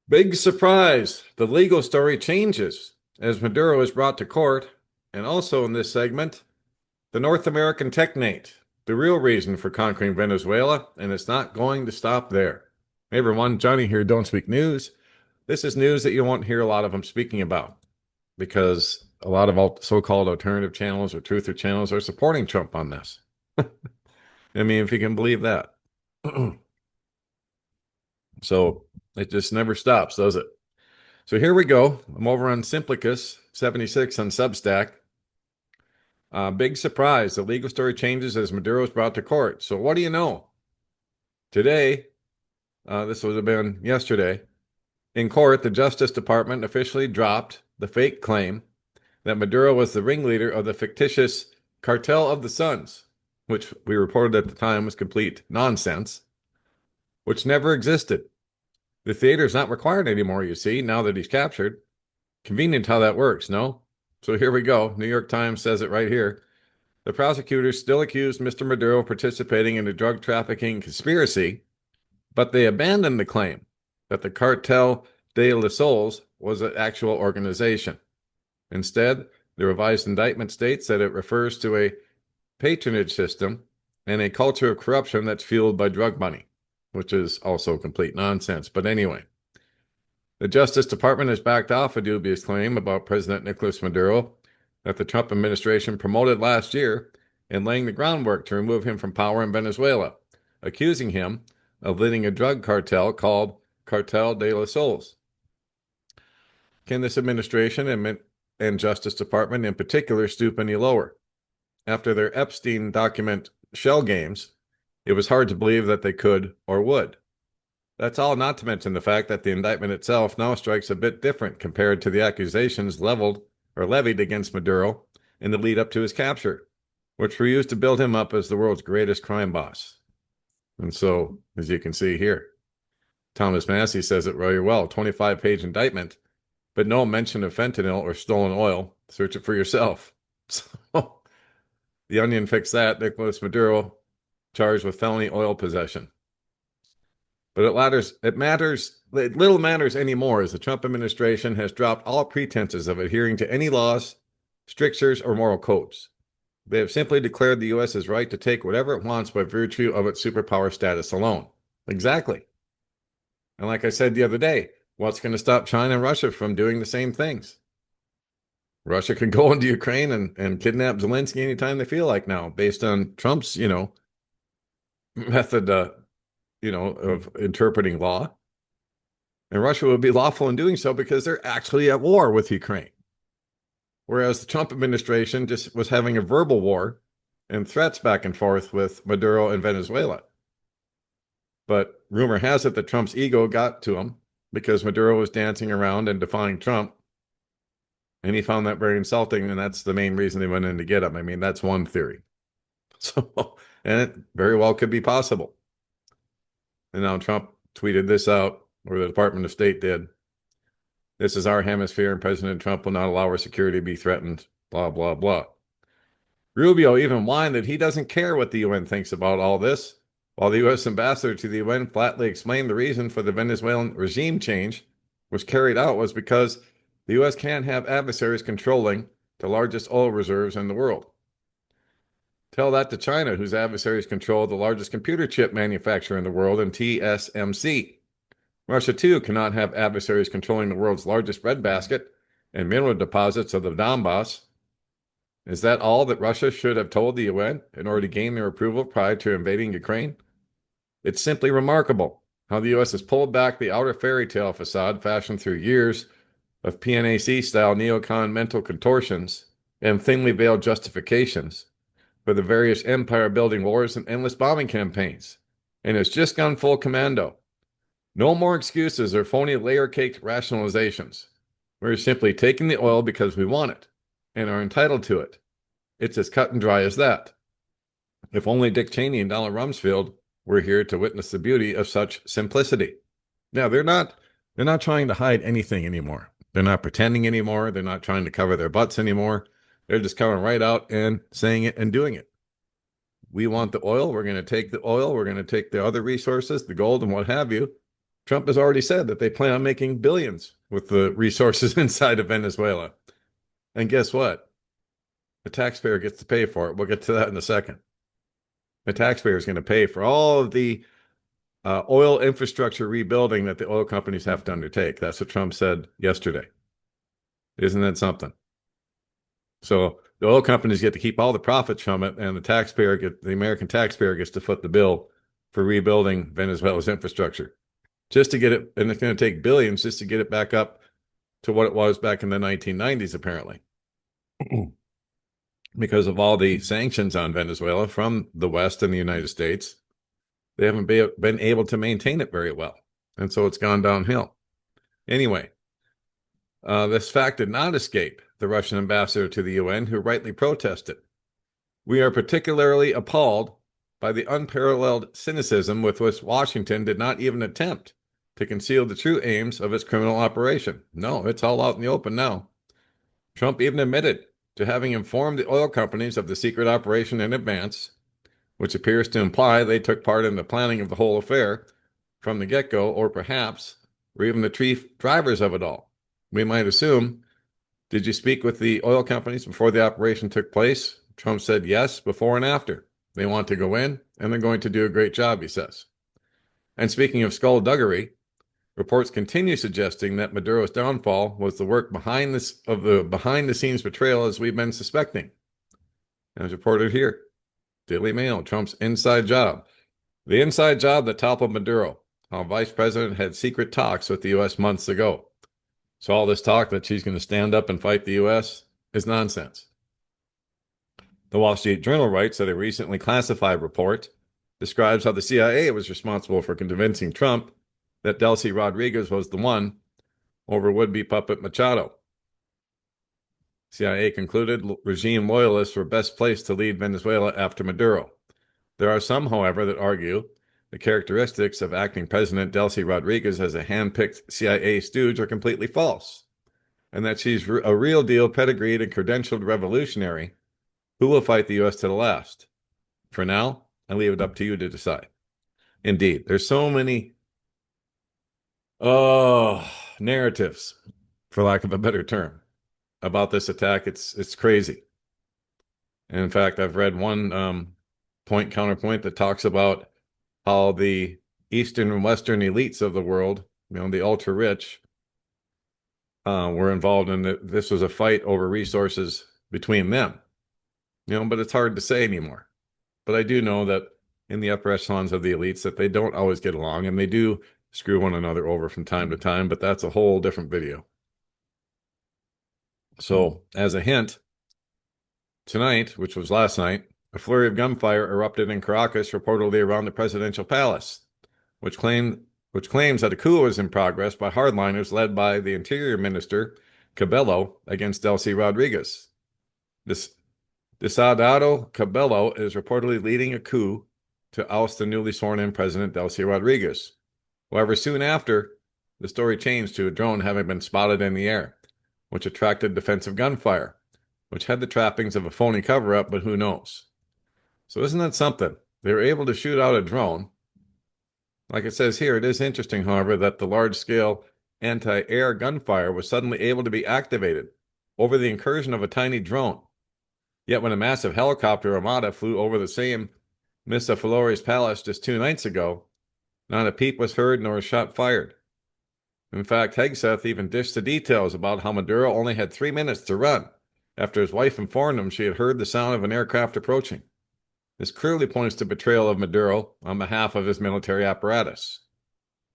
Big surprise. The legal story changes as Maduro is brought to court. And also in this segment, the North American technate, the real reason for conquering Venezuela, and it's not going to stop there. Hey everyone, Johnny here, Don't Speak News. This is news that you won't hear a lot of them speaking about because a lot of so-called alternative channels or truther channels are supporting Trump on this. I mean, if you can believe that. So it just never stops, does it? So here we go. I'm over on Simplicus 76 on Substack. Big surprise. The legal story changes as Maduro is brought to court. So what do you know? Today, this would have been yesterday, in court, the Justice Department officially dropped the fake claim that Maduro was the ringleader of the fictitious Cartel of the Suns, which we reported at the time was complete nonsense, which never existed. The theater is not required anymore, you see, now that he's captured. Convenient how that works, no? So here we go. New York Times says it right here. The prosecutors still accused Mr. Maduro of participating in a drug trafficking conspiracy, but they abandoned the claim that the Cartel de los Sols was an actual organization. Instead, the revised indictment states that it refers to a patronage system and a culture of corruption that's fueled by drug money, which is also complete nonsense. But anyway, the Justice Department has backed off a dubious claim about President Nicolas Maduro that the Trump administration promoted last year in laying the groundwork to remove him from power in Venezuela, accusing him of leading a drug cartel called Cartel de los Sols. Can this administration and Justice Department in particular stoop any lower? After their Epstein document shell games, it was hard to believe that they could or would. That's all, not to mention the fact that the indictment itself now strikes a bit different compared to the accusations leveled or levied against Maduro in the lead up to his capture, which were used to build him up as the world's greatest crime boss. And so, as you can see here, Thomas Massey says it very well, 25-page indictment, but no mention of fentanyl or stolen oil. Search it for yourself. So, the Onion fixed that. Nicolas Maduro charged with felony oil possession. But it little matters anymore as the Trump administration has dropped all pretenses of adhering to any laws, strictures, or moral codes. They have simply declared the U.S.'s right to take whatever it wants by virtue of its superpower status alone. Exactly. And like I said the other day, what's going to stop China and Russia from doing the same things? Russia can go into Ukraine and kidnap Zelensky anytime they feel like now, based on Trump's, method of interpreting law. And Russia would be lawful in doing so because they're actually at war with Ukraine. Whereas the Trump administration just was having a verbal war and threats back and forth with Maduro and Venezuela. But rumor has it that Trump's ego got to him because Maduro was dancing around and defying Trump. And he found that very insulting, and that's the main reason they went in to get him. I mean, that's one theory. So, and it very well could be possible. And now Trump tweeted this out, or the Department of State did. This is our hemisphere, and President Trump will not allow our security to be threatened, blah, blah, blah. Rubio even whined that he doesn't care what the UN thinks about all this, while the U.S. ambassador to the UN flatly explained the reason for the Venezuelan regime change was carried out was because the U.S. can't have adversaries controlling the largest oil reserves in the world. Tell that to China, whose adversaries control the largest computer chip manufacturer in the world in TSMC. Russia, too, cannot have adversaries controlling the world's largest breadbasket and mineral deposits of the Donbass. Is that all that Russia should have told the UN in order to gain their approval prior to invading Ukraine? It's simply remarkable how the U.S. has pulled back the outer fairy tale facade fashioned through years of PNAC-style neocon mental contortions and thinly veiled justifications for the various empire-building wars and endless bombing campaigns, and has just gone full commando. No more excuses or phony layer-caked rationalizations. We're simply taking the oil because we want it and are entitled to it. It's as cut and dry as that. If only Dick Cheney and Donald Rumsfeld were here to witness the beauty of such simplicity. Now, they're not trying to hide anything anymore. They're not pretending anymore. They're not trying to cover their butts anymore. They're just coming right out and saying it and doing it. We want the oil. We're going to take the oil. We're going to take the other resources, the gold and what have you. Trump has already said that they plan on making billions with the resources inside of Venezuela. And guess what? The taxpayer gets to pay for it. We'll get to that in a second. The taxpayer is going to pay for all of the oil infrastructure rebuilding that the oil companies have to undertake. That's what Trump said yesterday. Isn't that something? So the oil companies get to keep all the profits from it, and the American taxpayer gets to foot the bill for rebuilding Venezuela's infrastructure. Just to get it, and it's going to take billions just to get it back up to what it was back in the 1990s, apparently. Because of all the sanctions on Venezuela from the West and the United States, they haven't been able to maintain it very well. And so it's gone downhill. Anyway, this fact did not escape the Russian ambassador to the UN, who rightly protested. We are particularly appalled by the unparalleled cynicism with which Washington did not even attempt to conceal the true aims of its criminal operation. No, it's all out in the open now. Trump even admitted to having informed the oil companies of the secret operation in advance, which appears to imply they took part in the planning of the whole affair from the get-go, or perhaps were even the chief drivers of it all. We might assume, did you speak with the oil companies before the operation took place? Trump said yes, before and after. They want to go in, and they're going to do a great job, he says. And speaking of skullduggery, reports continue suggesting that Maduro's downfall was the work behind the scenes betrayal as we've been suspecting. As reported here, Daily Mail, Trump's inside job. The inside job that toppled Maduro, how Vice President had secret talks with the U.S. months ago. So all this talk that she's going to stand up and fight the U.S. is nonsense. The Wall Street Journal writes that a recently classified report describes how the CIA was responsible for convincing Trump that Delcy Rodriguez was the one over would-be puppet Machado. CIA concluded regime loyalists were best placed to lead Venezuela after Maduro. There are some, however, that argue the characteristics of acting President Delcy Rodriguez as a hand-picked CIA stooge are completely false, and that she's a real-deal pedigreed and credentialed revolutionary who will fight the U.S. to the last. For now, I leave it up to you to decide. Indeed, there's so many narratives, for lack of a better term, about this attack. It's crazy. And in fact, I've read one counterpoint that talks about how the Eastern and Western elites of the world, the ultra rich, were involved in it. This was a fight over resources between them. But it's hard to say anymore. But I do know that in the upper echelons of the elites that they don't always get along, and they do screw one another over from time to time, but that's a whole different video. So, as a hint, tonight, which was last night, a flurry of gunfire erupted in Caracas, reportedly around the presidential palace, which claims that a coup was in progress by hardliners led by the Interior Minister Cabello against Delcy Rodriguez. Diosdado Cabello is reportedly leading a coup to oust the newly sworn-in President Delcy Rodriguez. However, soon after, the story changed to a drone having been spotted in the air, which attracted defensive gunfire, which had the trappings of a phony cover-up, but who knows? So isn't that something? They were able to shoot out a drone. Like it says here, it is interesting, however, that the large-scale anti-air gunfire was suddenly able to be activated over the incursion of a tiny drone. Yet when a massive helicopter armada flew over the same Missa Flores Palace just 2 nights ago, not a peep was heard nor a shot fired. In fact, Hegseth even dished the details about how Maduro only had 3 minutes to run after his wife informed him she had heard the sound of an aircraft approaching. This clearly points to betrayal of Maduro on behalf of his military apparatus,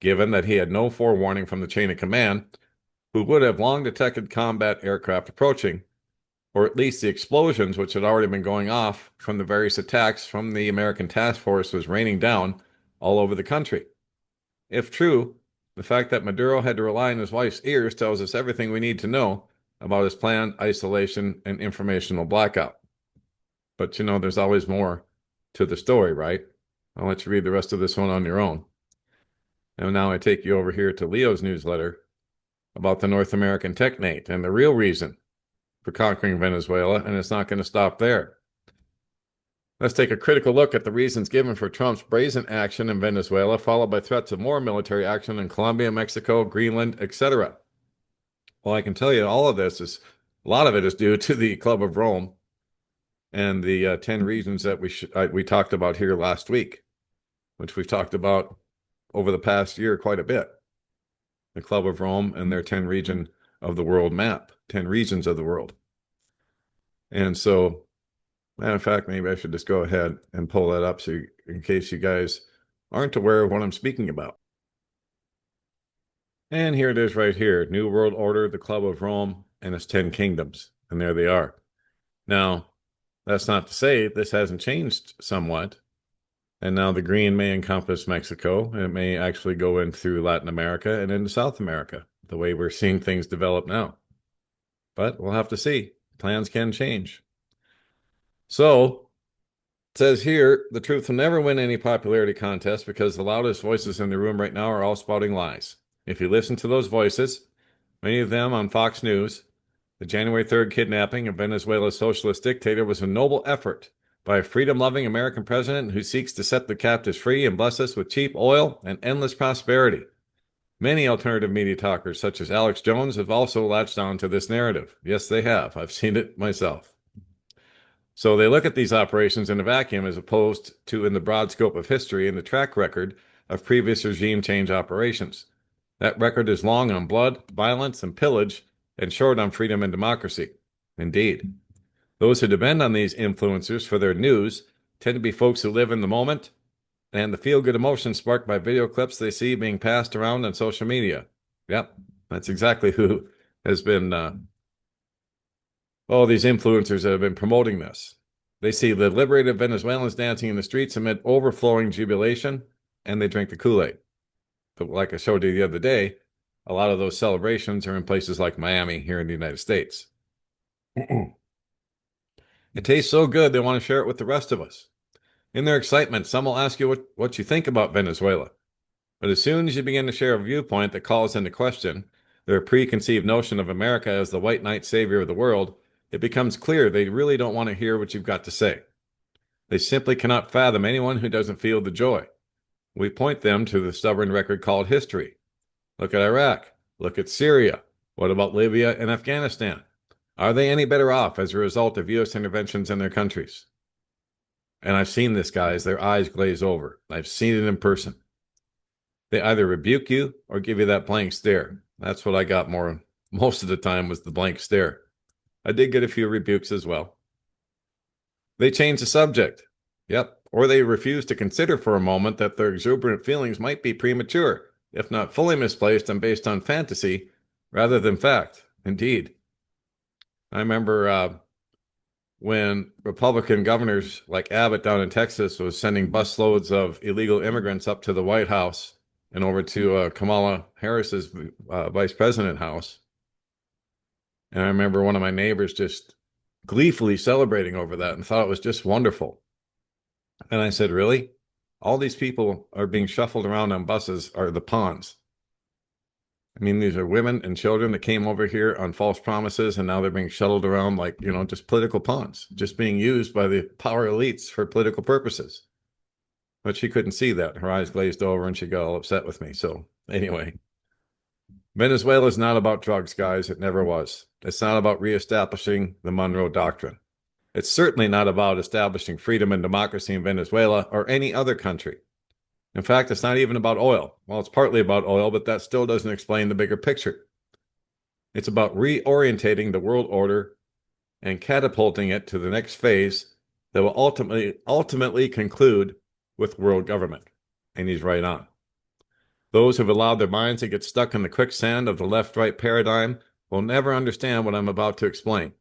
given that he had no forewarning from the chain of command, who would have long detected combat aircraft approaching, or at least the explosions which had already been going off from the various attacks from the American task force was raining down all over the country. If true, the fact that Maduro had to rely on his wife's ears tells us everything we need to know about his planned isolation and informational blackout. But there's always more to the story, right? I'll let you read the rest of this one on your own. And now I take you over here to Leo's newsletter about the North American Technate and the real reason for conquering Venezuela, and it's not going to stop there. Let's take a critical look at the reasons given for Trump's brazen action in Venezuela, followed by threats of more military action in Colombia, Mexico, Greenland, etc. Well, I can tell you all of this is, a lot of it is due to the Club of Rome and the 10 reasons that we talked about here last week, which we've talked about over the past year quite a bit. The Club of Rome and their 10 region of the world map, 10 regions of the world. And so, matter of fact, maybe I should just go ahead and pull that up in case you guys aren't aware of what I'm speaking about. And here it is right here, New World Order, the Club of Rome, and its 10 kingdoms. And there they are. Now, that's not to say this hasn't changed somewhat. And now the green may encompass Mexico, and it may actually go in through Latin America and into South America, the way we're seeing things develop now. But we'll have to see. Plans can change. So, it says here, the truth will never win any popularity contest because the loudest voices in the room right now are all spouting lies. If you listen to those voices, many of them on Fox News, the January 3rd kidnapping of Venezuela's socialist dictator was a noble effort by a freedom-loving American president who seeks to set the captives free and bless us with cheap oil and endless prosperity. Many alternative media talkers, such as Alex Jones, have also latched on to this narrative. Yes, they have. I've seen it myself. So they look at these operations in a vacuum as opposed to in the broad scope of history and the track record of previous regime change operations. That record is long on blood, violence, and pillage, and short on freedom and democracy. Indeed. Those who depend on these influencers for their news tend to be folks who live in the moment and the feel-good emotions sparked by video clips they see being passed around on social media. Yep, that's exactly who has been, these influencers that have been promoting this. They see the liberated Venezuelans dancing in the streets amid overflowing jubilation, and they drink the Kool-Aid. But like I showed you the other day, a lot of those celebrations are in places like Miami here in the United States. It tastes so good, they want to share it with the rest of us. In their excitement, some will ask you what you think about Venezuela. But as soon as you begin to share a viewpoint that calls into question their preconceived notion of America as the white knight savior of the world, it becomes clear they really don't want to hear what you've got to say. They simply cannot fathom anyone who doesn't feel the joy. We point them to the stubborn record called history. Look at Iraq. Look at Syria. What about Libya and Afghanistan? Are they any better off as a result of U.S. interventions in their countries? And I've seen this, guys. Their eyes glaze over. I've seen it in person. They either rebuke you or give you that blank stare. That's what I got most of the time was the blank stare. I did get a few rebukes as well. They change the subject. Yep. Or they refuse to consider for a moment that their exuberant feelings might be premature, if not fully misplaced and based on fantasy rather than fact. Indeed. I remember when Republican governors like Abbott down in Texas was sending busloads of illegal immigrants up to the White House and over to Kamala Harris's vice president house. And I remember one of my neighbors just gleefully celebrating over that and thought it was just wonderful. And I said, really? All these people are being shuffled around on buses are the pawns. I mean, these are women and children that came over here on false promises, and now they're being shuttled around like, just political pawns, just being used by the power elites for political purposes. But she couldn't see that. Her eyes glazed over and she got all upset with me. So anyway, Venezuela is not about drugs, guys. It never was. It's not about reestablishing the Monroe Doctrine. It's certainly not about establishing freedom and democracy in Venezuela or any other country. In fact, it's not even about oil. Well, it's partly about oil, but that still doesn't explain the bigger picture. It's about reorientating the world order and catapulting it to the next phase that will ultimately conclude with world government. And he's right on. Those who have allowed their minds to get stuck in the quicksand of the left-right paradigm will never understand what I'm about to explain.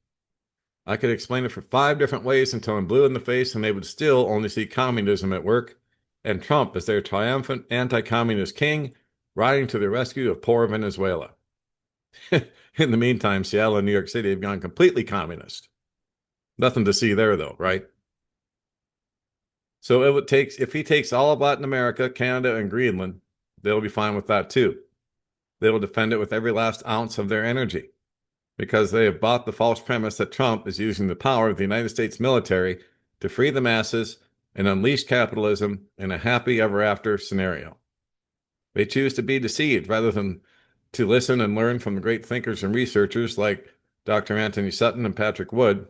I could explain it for 5 different ways until I'm blue in the face, and they would still only see communism at work and Trump as their triumphant anti-communist king riding to the rescue of poor Venezuela. In the meantime, Seattle and New York City have gone completely communist. Nothing to see there, though, right? So if he takes all of Latin America, Canada, and Greenland, they'll be fine with that too. They will defend it with every last ounce of their energy because they have bought the false premise that Trump is using the power of the United States military to free the masses and unleash capitalism in a happy ever after scenario. They choose to be deceived rather than to listen and learn from the great thinkers and researchers like Dr. Anthony Sutton and Patrick Wood,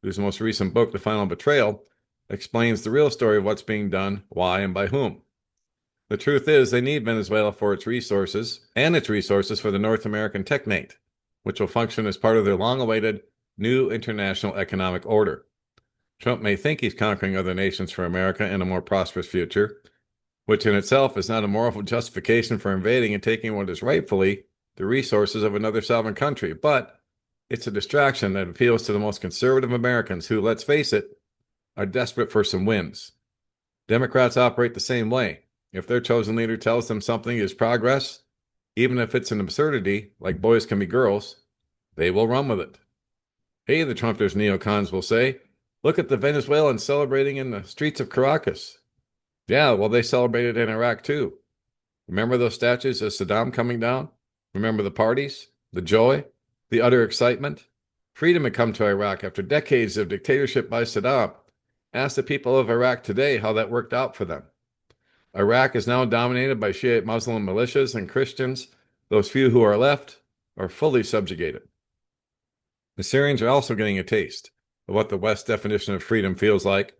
whose most recent book, The Final Betrayal, explains the real story of what's being done, why, and by whom. The truth is, they need Venezuela for its resources and its resources for the North American technate, which will function as part of their long-awaited new international economic order. Trump may think he's conquering other nations for America and a more prosperous future, which in itself is not a moral justification for invading and taking what is rightfully the resources of another sovereign country, but it's a distraction that appeals to the most conservative Americans who, let's face it, are desperate for some wins. Democrats operate the same way. If their chosen leader tells them something is progress, even if it's an absurdity, like boys can be girls, they will run with it. Hey, the Trumpers neocons will say, look at the Venezuelans celebrating in the streets of Caracas. Yeah, well, they celebrated in Iraq too. Remember those statues of Saddam coming down? Remember the parties, the joy, the utter excitement? Freedom had come to Iraq after decades of dictatorship by Saddam. Ask the people of Iraq today how that worked out for them. Iraq is now dominated by Shiite Muslim militias, and Christians, those few who are left, are fully subjugated. The Syrians are also getting a taste of what the West's definition of freedom feels like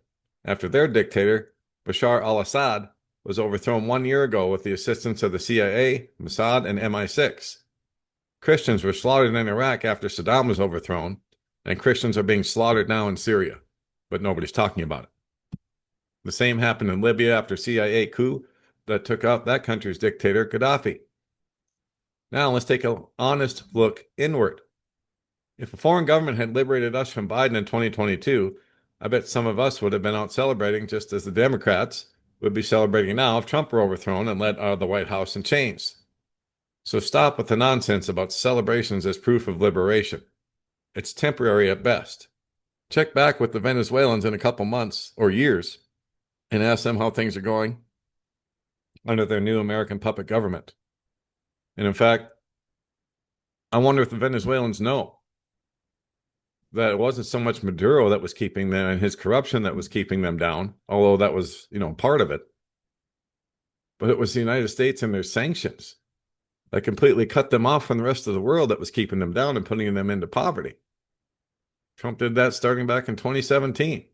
after their dictator, Bashar al-Assad, was overthrown 1 year ago with the assistance of the CIA, Mossad, and MI6. Christians were slaughtered in Iraq after Saddam was overthrown, and Christians are being slaughtered now in Syria, but nobody's talking about it. The same happened in Libya after CIA coup that took out that country's dictator, Gaddafi. Now let's take an honest look inward. If a foreign government had liberated us from Biden in 2022, I bet some of us would have been out celebrating just as the Democrats would be celebrating now if Trump were overthrown and led out of the White House in chains. So stop with the nonsense about celebrations as proof of liberation. It's temporary at best. Check back with the Venezuelans in a couple months or years and ask them how things are going under their new American puppet government. And in fact, I wonder if the Venezuelans know that it wasn't so much Maduro that was keeping them and his corruption that was keeping them down, although that was, part of it. But it was the United States and their sanctions that completely cut them off from the rest of the world that was keeping them down and putting them into poverty. Trump did that starting back in 2017,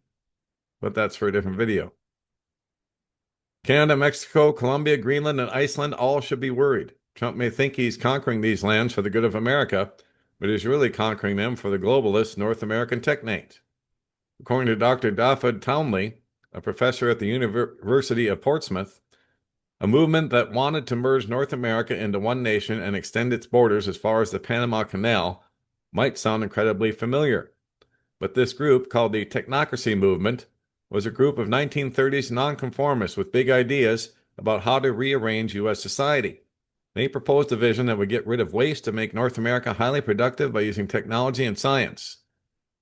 but that's for a different video. Canada, Mexico, Colombia, Greenland, and Iceland all should be worried. Trump may think he's conquering these lands for the good of America, but he's really conquering them for the globalist North American technate. According to Dr. David Townley, a professor at the University of Portsmouth, a movement that wanted to merge North America into one nation and extend its borders as far as the Panama Canal might sound incredibly familiar. But this group, called the Technocracy Movement, was a group of 1930s nonconformists with big ideas about how to rearrange U.S. society. They proposed a vision that would get rid of waste to make North America highly productive by using technology and science.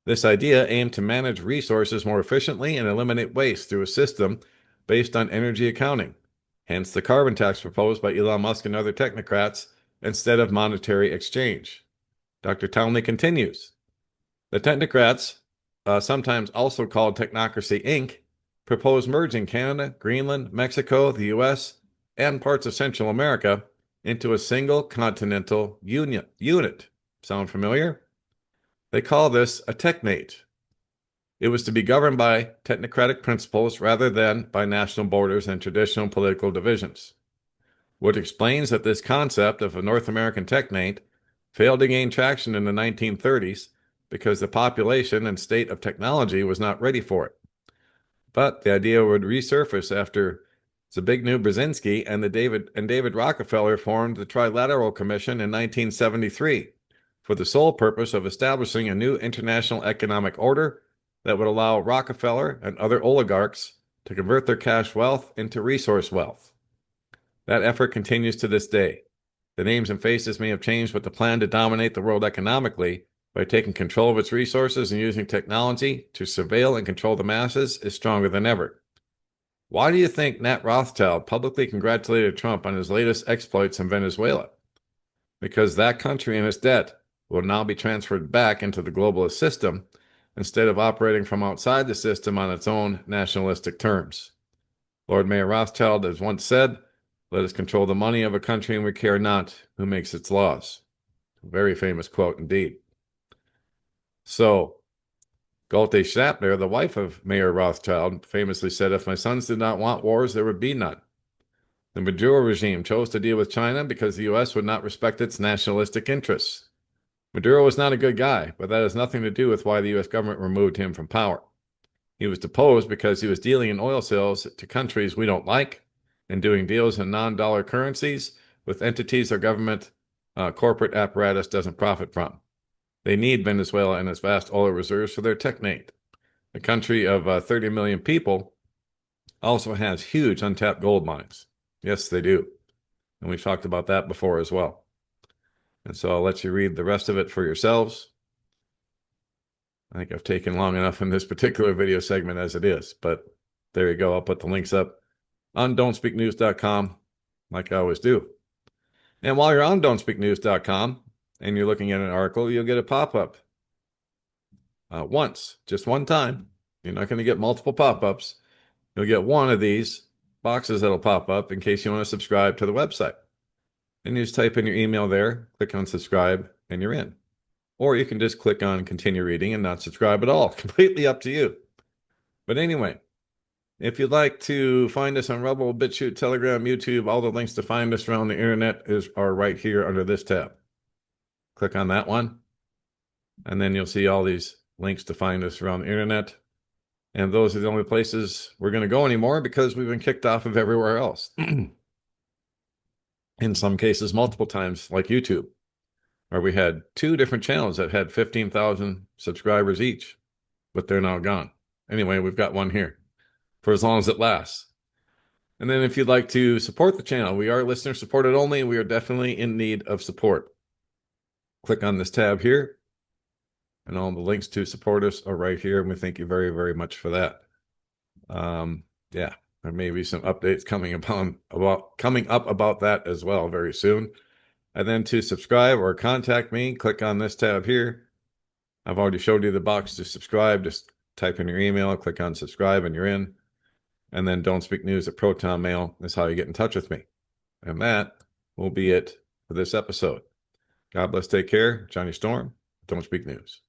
This idea aimed to manage resources more efficiently and eliminate waste through a system based on energy accounting, hence the carbon tax proposed by Elon Musk and other technocrats instead of monetary exchange. Dr. Townley continues, the technocrats, sometimes also called Technocracy Inc., proposed merging Canada, Greenland, Mexico, the U.S., and parts of Central America into a single continental unit. Sound familiar? They call this a technate. It was to be governed by technocratic principles rather than by national borders and traditional political divisions. What explains that this concept of a North American technate failed to gain traction in the 1930s because the population and state of technology was not ready for it. But the idea would resurface after Zbigniew Brzezinski and David Rockefeller formed the Trilateral Commission in 1973 for the sole purpose of establishing a new international economic order that would allow Rockefeller and other oligarchs to convert their cash wealth into resource wealth. That effort continues to this day. The names and faces may have changed, but the plan to dominate the world economically by taking control of its resources and using technology to surveil and control the masses is stronger than ever. Why do you think Nat Rothschild publicly congratulated Trump on his latest exploits in Venezuela? Because that country and its debt will now be transferred back into the globalist system, instead of operating from outside the system on its own nationalistic terms. Lord Mayor Rothschild has once said, "Let us control the money of a country and we care not who makes its laws." A very famous quote indeed. So, Goethe Schnappner, the wife of Mayor Rothschild, famously said, "If my sons did not want wars, there would be none." The Maduro regime chose to deal with China because the U.S. would not respect its nationalistic interests. Maduro was not a good guy, but that has nothing to do with why the U.S. government removed him from power. He was deposed because he was dealing in oil sales to countries we don't like and doing deals in non-dollar currencies with entities our government corporate apparatus doesn't profit from. They need Venezuela and its vast oil reserves for their technate. The country of 30 million people also has huge untapped gold mines. Yes, they do. And we've talked about that before as well. And so I'll let you read the rest of it for yourselves. I think I've taken long enough in this particular video segment as it is, but there you go. I'll put the links up on don'tspeaknews.com like I always do. And while you're on don'tspeaknews.com and you're looking at an article, you'll get a pop-up once, just one time. You're not going to get multiple pop-ups. You'll get one of these boxes that'll pop up in case you want to subscribe to the website. And you just type in your email there, click on subscribe, and you're in. Or you can just click on continue reading and not subscribe at all. Completely up to you. But anyway, if you'd like to find us on Rumble, BitChute, Telegram, YouTube, all the links to find us around the internet are right here under this tab. Click on that one, and then you'll see all these links to find us around the internet. And those are the only places we're going to go anymore because we've been kicked off of everywhere else. In some cases, multiple times, like YouTube, where we had 2 different channels that had 15,000 subscribers each, but they're now gone. Anyway, we've got one here for as long as it lasts. And then if you'd like to support the channel, we are listener supported only. We are definitely in need of support. Click on this tab here, and all the links to support us are right here. And we thank you very, very much for that. Yeah, there may be some updates coming up about that as well very soon. And then to subscribe or contact me, click on this tab here. I've already showed you the box to subscribe. Just type in your email, click on subscribe, and you're in. And then Don't Speak News at Proton Mail is how you get in touch with me. And that will be it for this episode. God bless, take care. Johnny Storm, Don't Speak News.